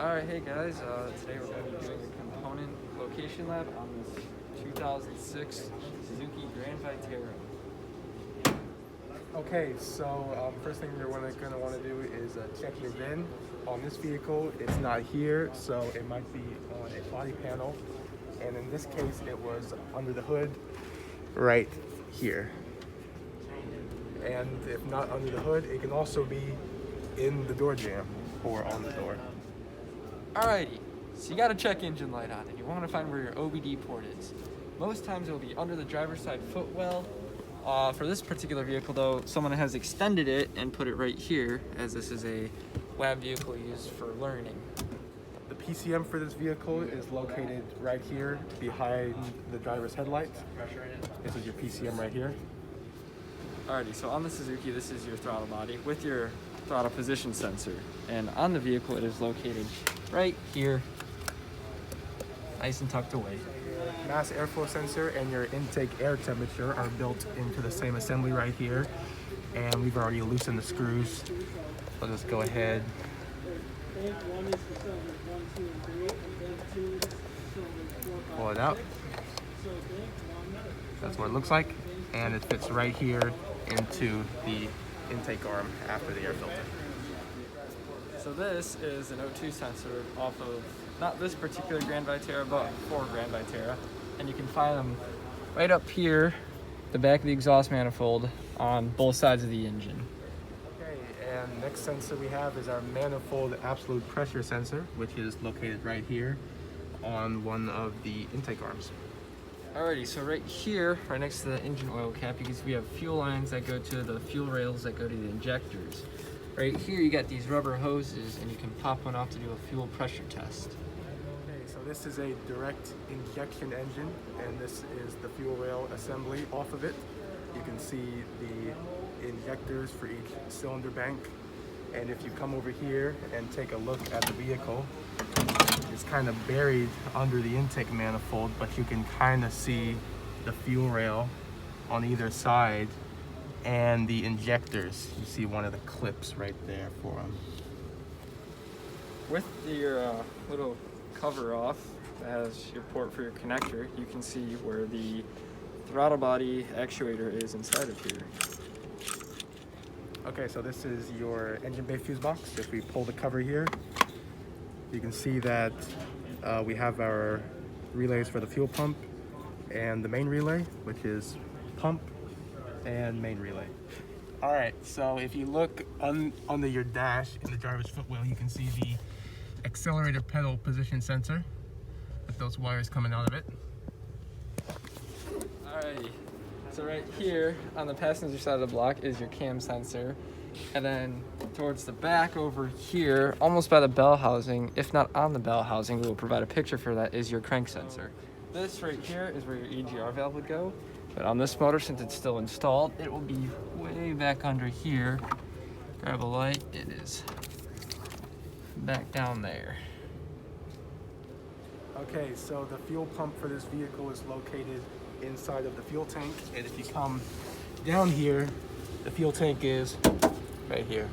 Alright, hey guys, today we're going to be doing a component location lab on this 2006 Suzuki Grand Vitara. Okay, so first thing you're going to want to do is check your VIN. On this vehicle, it's not here, so it might be on a body panel. And in this case, it was under the hood right here. And if not under the hood, it can also be in the door jamb or on the door. Alrighty, so you got a check engine light on and you want to find where your OBD port is. Most times it will be under the driver's side footwell. For this particular vehicle though, someone has extended it and put it right here, as this is a lab vehicle used for learning. The PCM for this vehicle is located right here behind the driver's headlights. This is your PCM right here. Alrighty, so on the Suzuki, this is your throttle body with your throttle position sensor. And on the vehicle, it is located right here, nice and tucked away. Mass airflow sensor and your intake air temperature are built into the same assembly right here. And we've already loosened the screws. I'll just go ahead. Pull it out. That's what it looks like. And it fits right here into the intake arm after the air filter. So this is an O2 sensor off of, not this particular Grand Vitara, but four Grand Vitara. And you can find them right up here, the back of the exhaust manifold, on both sides of the engine. Okay, and next sensor we have is our manifold absolute pressure sensor, which is located right here on one of the intake arms. Alrighty, so right here, right next to the engine oil cap, you can see we have fuel lines that go to the fuel rails that go to the injectors. Right here, you got these rubber hoses, and you can pop one off to do a fuel pressure test. Okay, so this is a direct injection engine, and this is the fuel rail assembly off of it. You can see the injectors for each cylinder bank. And if you come over here and take a look at the vehicle, it's kind of buried under the intake manifold, but you can kind of see the fuel rail on either side and the injectors. You see one of the clips right there for them. With your little cover off that has your port for your connector, you can see where the throttle body actuator is inside of here. Okay, so this is your engine bay fuse box. If we pull the cover here, you can see that we have our relays for the fuel pump and the main relay, which is pump and main relay. All right, so if you look under your dash in the driver's footwell, you can see the accelerator pedal position sensor with those wires coming out of it. Alrighty, so right here on the passenger side of the block is your cam sensor. And then towards the back over here, almost by the bell housing, if not on the bell housing, we will provide a picture for that, is your crank sensor. This right here is where your EGR valve would go. But on this motor, since it's still installed, it will be way back under here. Grab a light, it is back down there. Okay, so the fuel pump for this vehicle is located inside of the fuel tank. And if you come down here, the fuel tank is right here.